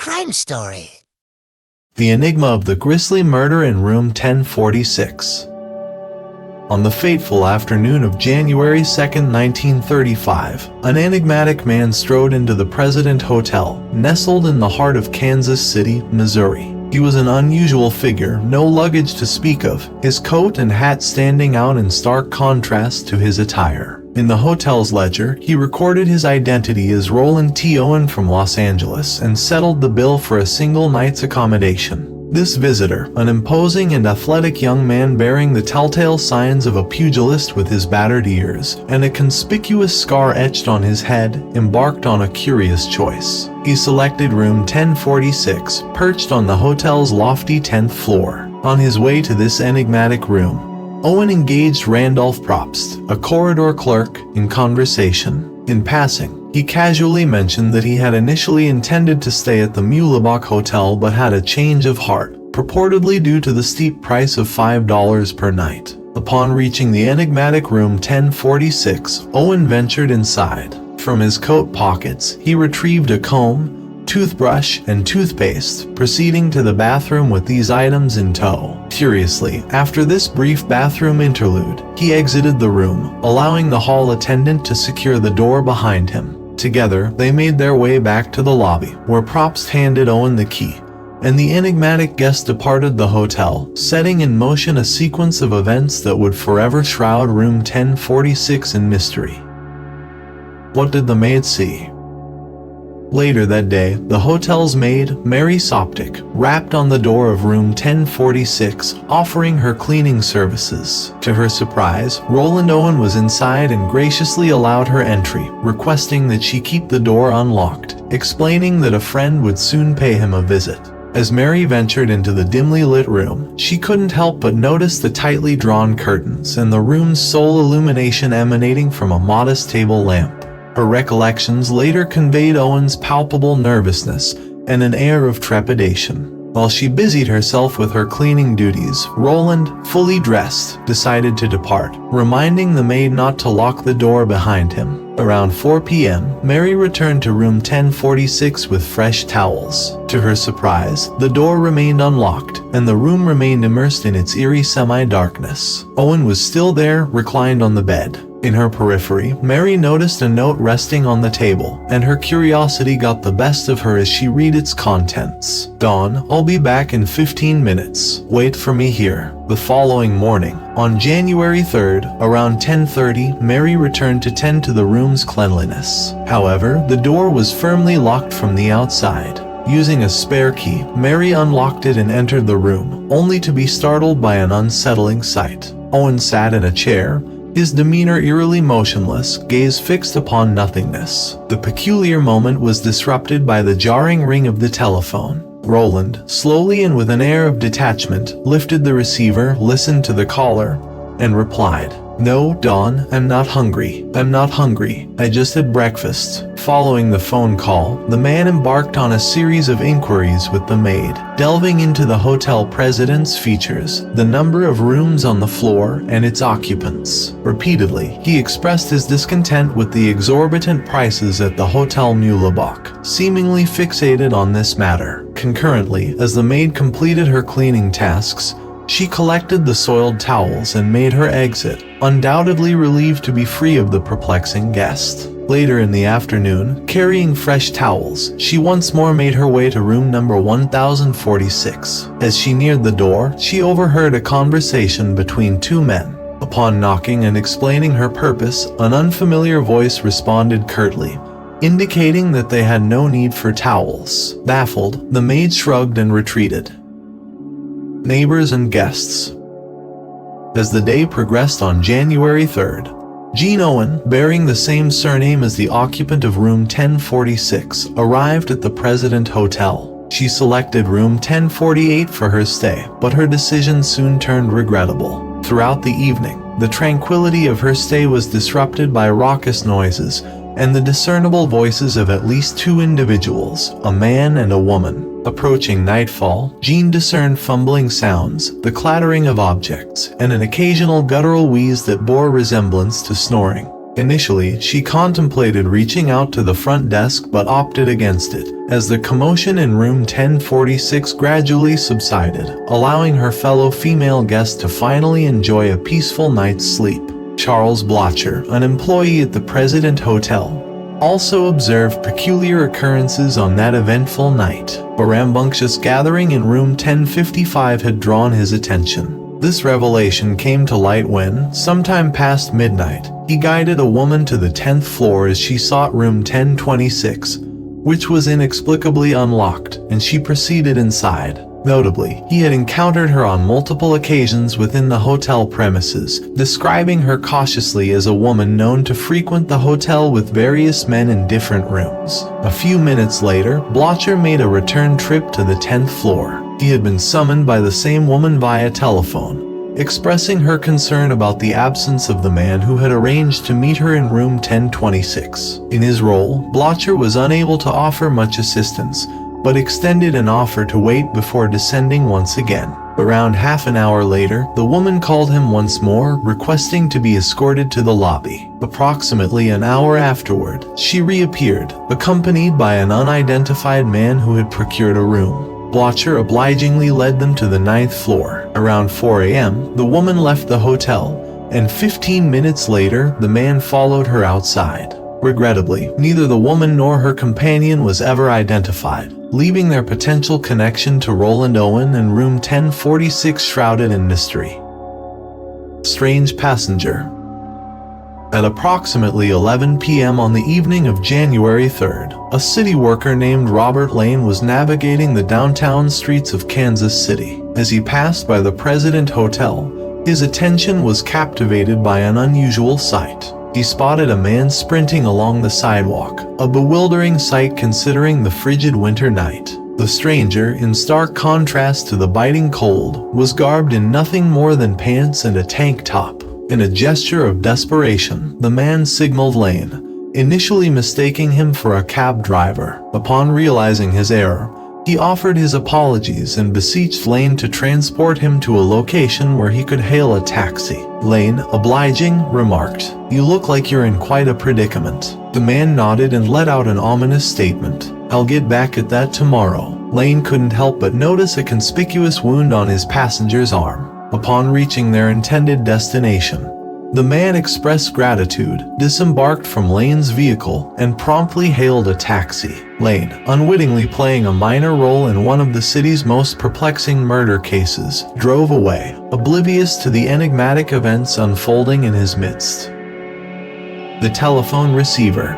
crime story. The Enigma of the Grisly Murder in Room 1046. On the fateful afternoon of January 2, 1935, an enigmatic man strode into the President Hotel, nestled in the heart of Kansas City, Missouri. He was an unusual figure, no luggage to speak of, his coat and hat standing out in stark contrast to his attire. In the hotel's ledger, he recorded his identity as Roland T. Owen from Los Angeles and settled the bill for a single night's accommodation. This visitor, an imposing and athletic young man bearing the telltale signs of a pugilist with his battered ears and a conspicuous scar etched on his head, embarked on a curious choice. He selected room 1046, perched on the hotel's lofty 10th floor. On his way to this enigmatic room, Owen engaged Randolph Probst, a corridor clerk, in conversation. In passing, he casually mentioned that he had initially intended to stay at the Muhlebach Hotel but had a change of heart, purportedly due to the steep price of $5 per night. Upon reaching the enigmatic room 1046, Owen ventured inside. From his coat pockets, he retrieved a comb, toothbrush, and toothpaste, proceeding to the bathroom with these items in tow. Curiously, after this brief bathroom interlude, he exited the room, allowing the hall attendant to secure the door behind him. Together, they made their way back to the lobby, where Probst handed Owen the key, and the enigmatic guest departed the hotel, setting in motion a sequence of events that would forever shroud room 1046 in mystery. What did the maid see? Later that day, the hotel's maid, Mary Soptic, rapped on the door of room 1046, offering her cleaning services. To her surprise, Roland Owen was inside and graciously allowed her entry, requesting that she keep the door unlocked, explaining that a friend would soon pay him a visit. As Mary ventured into the dimly lit room, she couldn't help but notice the tightly drawn curtains and the room's sole illumination emanating from a modest table lamp. Her recollections later conveyed Owen's palpable nervousness and an air of trepidation. While she busied herself with her cleaning duties, Roland, fully dressed, decided to depart, reminding the maid not to lock the door behind him. Around 4 p.m., Mary returned to room 1046 with fresh towels. To her surprise, the door remained unlocked, and the room remained immersed in its eerie semi-darkness. Owen was still there, reclined on the bed. In her periphery, Mary noticed a note resting on the table, and her curiosity got the best of her as she read its contents. "Dawn, I'll be back in 15 minutes. Wait for me here." The following morning, on January 3rd, around 10:30, Mary returned to tend to the room's cleanliness. However, the door was firmly locked from the outside. Using a spare key, Mary unlocked it and entered the room, only to be startled by an unsettling sight. Owen sat in a chair, his demeanor eerily motionless, gaze fixed upon nothingness. The peculiar moment was disrupted by the jarring ring of the telephone. Roland, slowly and with an air of detachment, lifted the receiver, listened to the caller, and replied, "No, Dawn, I'm not hungry. I just had breakfast." Following the phone call, the man embarked on a series of inquiries with the maid, delving into the hotel president's features, the number of rooms on the floor, and its occupants. Repeatedly, he expressed his discontent with the exorbitant prices at the Hotel Muhlebach, seemingly fixated on this matter. Concurrently, as the maid completed her cleaning tasks, she collected the soiled towels and made her exit, undoubtedly relieved to be free of the perplexing guest. Later in the afternoon, carrying fresh towels, she once more made her way to room number 1046. As she neared the door, she overheard a conversation between two men. Upon knocking and explaining her purpose, an unfamiliar voice responded curtly, indicating that they had no need for towels. Baffled, the maid shrugged and retreated. Neighbors and guests. As the day progressed on January 3rd, Jean Owen, bearing the same surname as the occupant of room 1046, arrived at the President Hotel. She selected room 1048 for her stay, but her decision soon turned regrettable. Throughout the evening, the tranquility of her stay was disrupted by raucous noises and the discernible voices of at least two individuals, a man and a woman. Approaching nightfall, Jean discerned fumbling sounds, the clattering of objects, and an occasional guttural wheeze that bore resemblance to snoring. Initially, she contemplated reaching out to the front desk but opted against it, as the commotion in room 1046 gradually subsided, allowing her fellow female guest to finally enjoy a peaceful night's sleep. Charles Blocher, an employee at the President Hotel, also observed peculiar occurrences on that eventful night. A rambunctious gathering in room 1055 had drawn his attention. This revelation came to light when, sometime past midnight, he guided a woman to the 10th floor as she sought room 1026, which was inexplicably unlocked, and she proceeded inside. Notably, he had encountered her on multiple occasions within the hotel premises, describing her cautiously as a woman known to frequent the hotel with various men in different rooms. A few minutes later, Blocher made a return trip to the 10th floor. He had been summoned by the same woman via telephone, expressing her concern about the absence of the man who had arranged to meet her in room 1026. In his role, Blocher was unable to offer much assistance, but extended an offer to wait before descending once again. Around half an hour later, the woman called him once more, requesting to be escorted to the lobby. Approximately an hour afterward, she reappeared, accompanied by an unidentified man who had procured a room. Blocher obligingly led them to the 9th floor. Around 4 a.m., the woman left the hotel, and 15 minutes later, the man followed her outside. Regrettably, neither the woman nor her companion was ever identified, leaving their potential connection to Roland Owen and room 1046 shrouded in mystery. Strange passenger. At approximately 11 p.m. on the evening of January 3rd, a city worker named Robert Lane was navigating the downtown streets of Kansas City. As he passed by the President Hotel, his attention was captivated by an unusual sight. He spotted a man sprinting along the sidewalk, a bewildering sight considering the frigid winter night. The stranger, in stark contrast to the biting cold, was garbed in nothing more than pants and a tank top. In a gesture of desperation, the man signaled Lane, initially mistaking him for a cab driver. Upon realizing his error, he offered his apologies and beseeched Lane to transport him to a location where he could hail a taxi. Lane, obliging, remarked, "You look like you're in quite a predicament." The man nodded and let out an ominous statement, "I'll get back at that tomorrow." Lane couldn't help but notice a conspicuous wound on his passenger's arm. Upon reaching their intended destination, the man expressed gratitude, disembarked from Lane's vehicle, and promptly hailed a taxi. Lane, unwittingly playing a minor role in one of the city's most perplexing murder cases, drove away, oblivious to the enigmatic events unfolding in his midst. The telephone receiver.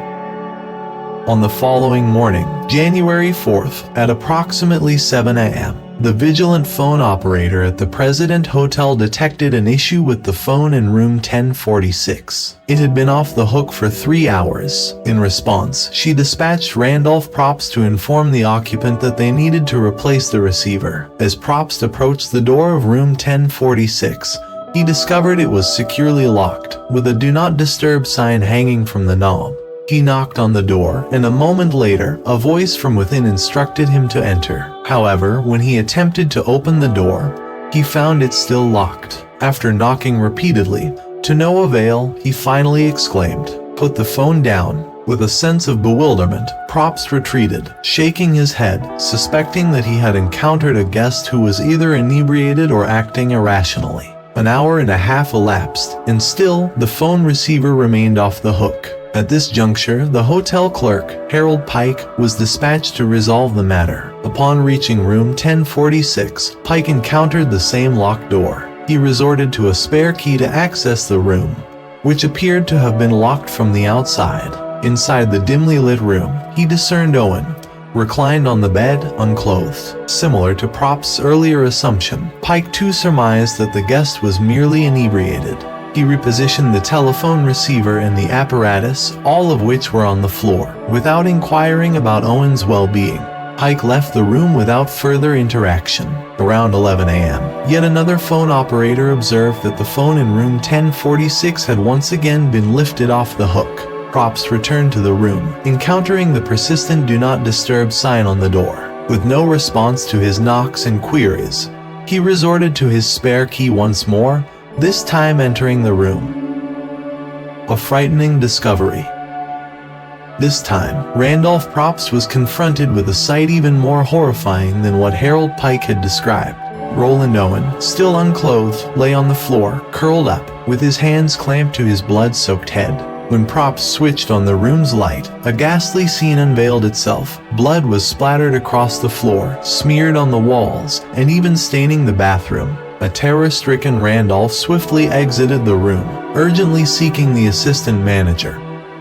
On the following morning, January 4th, at approximately 7 a.m., the vigilant phone operator at the President Hotel detected an issue with the phone in room 1046. It had been off the hook for 3 hours. In response, she dispatched Randolph Probst to inform the occupant that they needed to replace the receiver. As Probst approached the door of room 1046, he discovered it was securely locked, with a "Do Not Disturb" sign hanging from the knob. He knocked on the door, and a moment later, a voice from within instructed him to enter. However, when he attempted to open the door, he found it still locked. After knocking repeatedly, to no avail, he finally exclaimed, "Put the phone down." With a sense of bewilderment, Probst retreated, shaking his head, suspecting that he had encountered a guest who was either inebriated or acting irrationally. An hour and a half elapsed, and still, the phone receiver remained off the hook. At this juncture, the hotel clerk, Harold Pike, was dispatched to resolve the matter. Upon reaching room 1046, Pike encountered the same locked door. He resorted to a spare key to access the room, which appeared to have been locked from the outside. Inside the dimly lit room, he discerned Owen, reclined on the bed, unclothed. Similar to Probst's earlier assumption, Pike too surmised that the guest was merely inebriated. He repositioned the telephone receiver and the apparatus, all of which were on the floor. Without inquiring about Owen's well-being, Pike left the room without further interaction. Around 11 a.m., yet another phone operator observed that the phone in room 1046 had once again been lifted off the hook. Probst returned to the room, encountering the persistent "Do Not Disturb" sign on the door. With no response to his knocks and queries, he resorted to his spare key once more, this time entering the room. A frightening discovery. This time, Randolph Props was confronted with a sight even more horrifying than what Harold Pike had described. Roland Owen, still unclothed, lay on the floor, curled up, with his hands clamped to his blood-soaked head. When Props switched on the room's light, a ghastly scene unveiled itself. Blood was splattered across the floor, smeared on the walls, and even staining the bathroom. A terror-stricken Randolph swiftly exited the room, urgently seeking the assistant manager,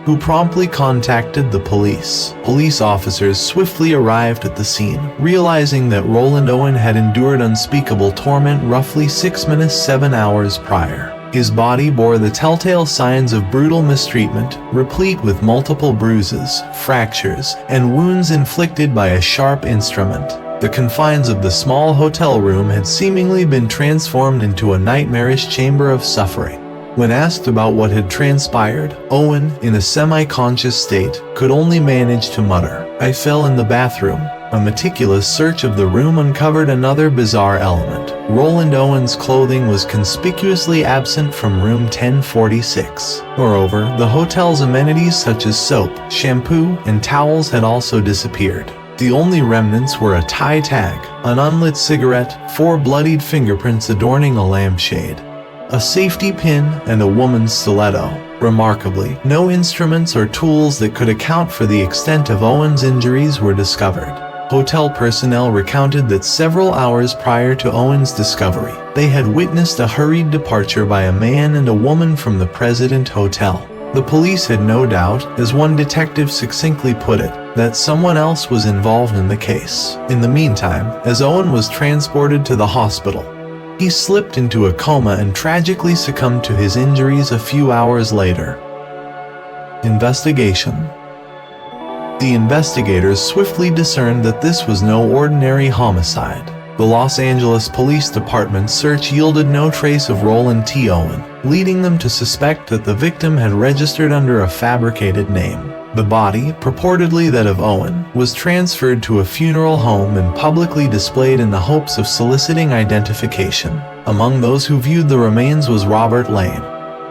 who promptly contacted the police. Police officers swiftly arrived at the scene, realizing that Roland Owen had endured unspeakable torment roughly 7 hours prior. His body bore the telltale signs of brutal mistreatment, replete with multiple bruises, fractures, and wounds inflicted by a sharp instrument. The confines of the small hotel room had seemingly been transformed into a nightmarish chamber of suffering. When asked about what had transpired, Owen, in a semi-conscious state, could only manage to mutter, "I fell in the bathroom." A meticulous search of the room uncovered another bizarre element. Roland Owen's clothing was conspicuously absent from room 1046. Moreover, the hotel's amenities such as soap, shampoo, and towels had also disappeared. The only remnants were a tie tag, an unlit cigarette, 4 bloodied fingerprints adorning a lampshade, a safety pin, and a woman's stiletto. Remarkably, no instruments or tools that could account for the extent of Owen's injuries were discovered. Hotel personnel recounted that several hours prior to Owen's discovery, they had witnessed a hurried departure by a man and a woman from the President Hotel. The police had no doubt, as one detective succinctly put it, that someone else was involved in the case. In the meantime, as Owen was transported to the hospital, he slipped into a coma and tragically succumbed to his injuries a few hours later. Investigation. The investigators swiftly discerned that this was no ordinary homicide. The Los Angeles Police Department's search yielded no trace of Roland T. Owen, leading them to suspect that the victim had registered under a fabricated name. The body, purportedly that of Owen, was transferred to a funeral home and publicly displayed in the hopes of soliciting identification. Among those who viewed the remains was Robert Lane,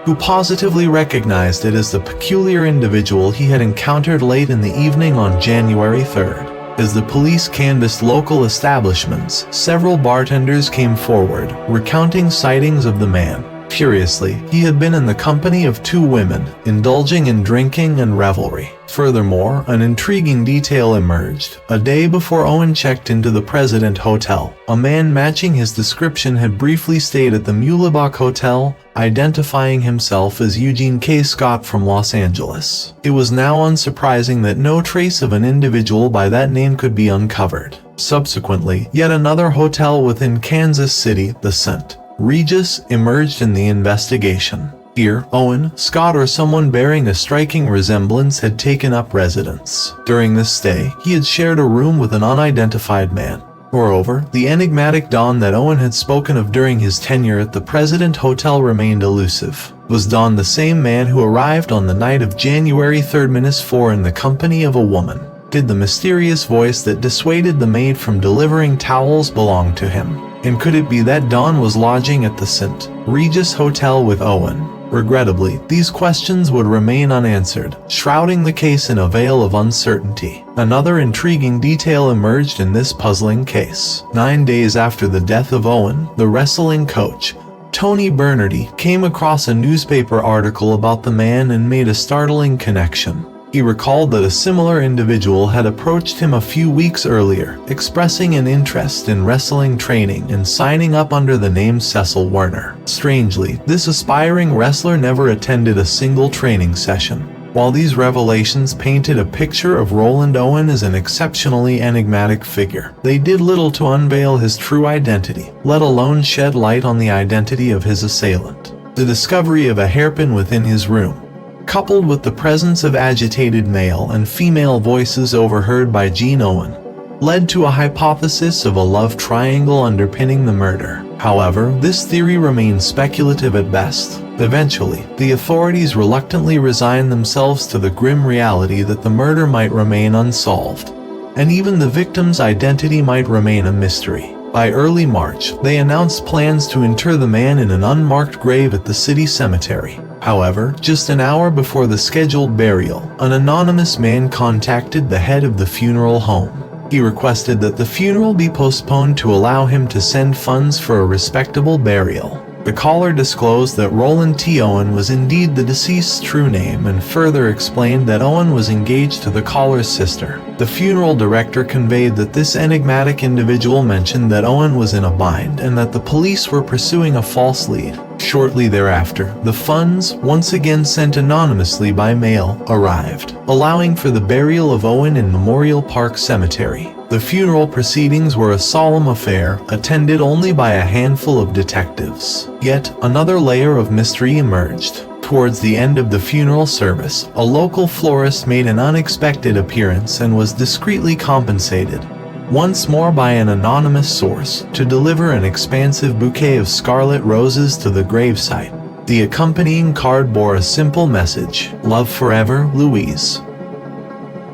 who positively recognized it as the peculiar individual he had encountered late in the evening on January 3rd. As the police canvassed local establishments, several bartenders came forward, recounting sightings of the man. Curiously, he had been in the company of 2 women, indulging in drinking and revelry. Furthermore, an intriguing detail emerged. A day before Owen checked into the President Hotel, a man matching his description had briefly stayed at the Mulebach Hotel, identifying himself as Eugene K. Scott from Los Angeles. It was now unsurprising that no trace of an individual by that name could be uncovered. Subsequently, yet another hotel within Kansas City, the St. Regis, emerged in the investigation. Here, Owen, Scott, or someone bearing a striking resemblance had taken up residence. During this stay, he had shared a room with an unidentified man. Moreover, the enigmatic Don that Owen had spoken of during his tenure at the President Hotel remained elusive. Was Don the same man who arrived on the night of January 3rd-4 in the company of a woman? Did the mysterious voice that dissuaded the maid from delivering towels belong to him? And could it be that Don was lodging at the St. Regis Hotel with Owen? Regrettably, these questions would remain unanswered, shrouding the case in a veil of uncertainty. Another intriguing detail emerged in this puzzling case. 9 days after the death of Owen, the wrestling coach, Tony Bernardi, came across a newspaper article about the man and made a startling connection. He recalled that a similar individual had approached him a few weeks earlier, expressing an interest in wrestling training and signing up under the name Cecil Werner. Strangely, this aspiring wrestler never attended a single training session. While these revelations painted a picture of Roland Owen as an exceptionally enigmatic figure, they did little to unveil his true identity, let alone shed light on the identity of his assailant. The discovery of a hairpin within his room, coupled with the presence of agitated male and female voices overheard by Gene Owen, led to a hypothesis of a love triangle underpinning the murder. However, this theory remains speculative at best. Eventually, the authorities reluctantly resigned themselves to the grim reality that the murder might remain unsolved, and even the victim's identity might remain a mystery. By early March, they announced plans to inter the man in an unmarked grave at the city cemetery. However, just an hour before the scheduled burial, an anonymous man contacted the head of the funeral home. He requested that the funeral be postponed to allow him to send funds for a respectable burial. The caller disclosed that Roland T. Owen was indeed the deceased's true name and further explained that Owen was engaged to the caller's sister. The funeral director conveyed that this enigmatic individual mentioned that Owen was in a bind and that the police were pursuing a false lead. Shortly thereafter, the funds, once again sent anonymously by mail, arrived, allowing for the burial of Owen in Memorial Park Cemetery. The funeral proceedings were a solemn affair, attended only by a handful of detectives. Yet, another layer of mystery emerged. Towards the end of the funeral service, a local florist made an unexpected appearance and was discreetly compensated, once more by an anonymous source, to deliver an expansive bouquet of scarlet roses to the gravesite. The accompanying card bore a simple message: "Love forever, Louise."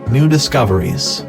New discoveries.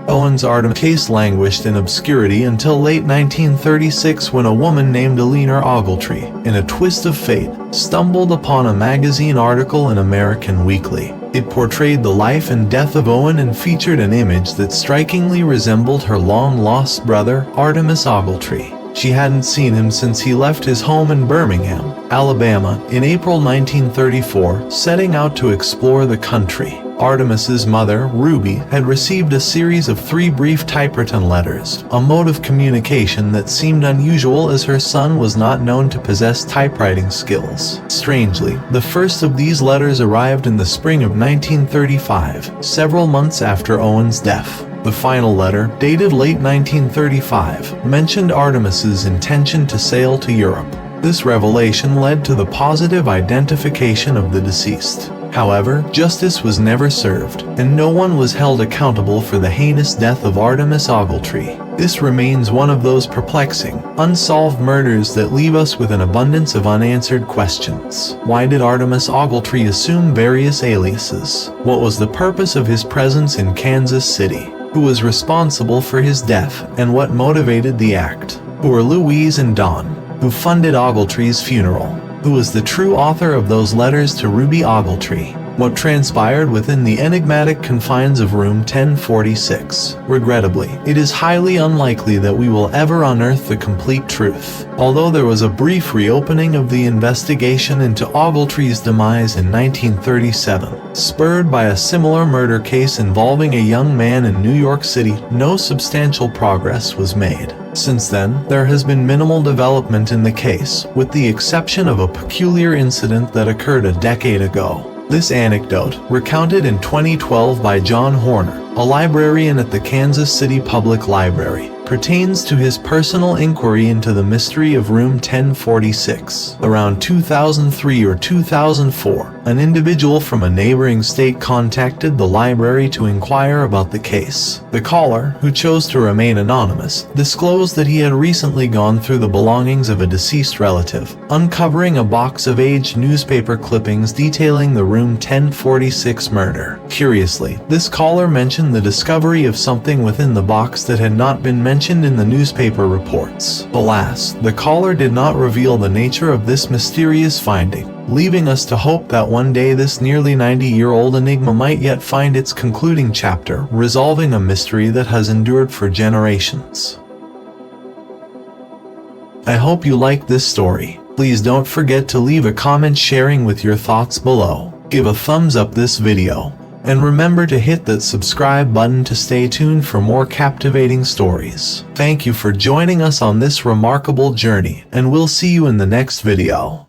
Owen's Artemus case languished in obscurity until late 1936 when a woman named Artemus Ogletree, in a twist of fate, stumbled upon a magazine article in American Weekly. It portrayed the life and death of Owen and featured an image that strikingly resembled her long-lost brother, Artemus Ogletree. She hadn't seen him since he left his home in Birmingham, Alabama, in April 1934, setting out to explore the country. Artemis's mother, Ruby, had received a series of 3 brief typewritten letters, a mode of communication that seemed unusual as her son was not known to possess typewriting skills. Strangely, the first of these letters arrived in the spring of 1935, several months after Owen's death. The final letter, dated late 1935, mentioned Artemis's intention to sail to Europe. This revelation led to the positive identification of the deceased. However, justice was never served, and no one was held accountable for the heinous death of Artemus Ogletree. This remains one of those perplexing, unsolved murders that leave us with an abundance of unanswered questions. Why did Artemus Ogletree assume various aliases? What was the purpose of his presence in Kansas City? Who was responsible for his death, and what motivated the act? Who were Louise and Don? Who funded Ogletree's funeral? Who was the true author of those letters to Ruby Ogletree? What transpired within the enigmatic confines of room 1046? Regrettably, it is highly unlikely that we will ever unearth the complete truth. Although there was a brief reopening of the investigation into Ogletree's demise in 1937, spurred by a similar murder case involving a young man in New York City, no substantial progress was made. Since then, there has been minimal development in the case, with the exception of a peculiar incident that occurred a decade ago. This anecdote, recounted in 2012 by John Horner, a librarian at the Kansas City Public Library, pertains to his personal inquiry into the mystery of room 1046. Around 2003 or 2004, an individual from a neighboring state contacted the library to inquire about the case. The caller, who chose to remain anonymous, disclosed that he had recently gone through the belongings of a deceased relative, uncovering a box of aged newspaper clippings detailing the room 1046 murder. Curiously, this caller mentioned the discovery of something within the box that had not been mentioned in the newspaper reports. Alas, the caller did not reveal the nature of this mysterious finding, leaving us to hope that one day this nearly 90-year-old enigma might yet find its concluding chapter, resolving a mystery that has endured for generations. I hope you liked this story. Please don't forget to leave a comment sharing with your thoughts below. Give a thumbs up this video, and remember to hit that subscribe button to stay tuned for more captivating stories. Thank you for joining us on this remarkable journey, and we'll see you in the next video.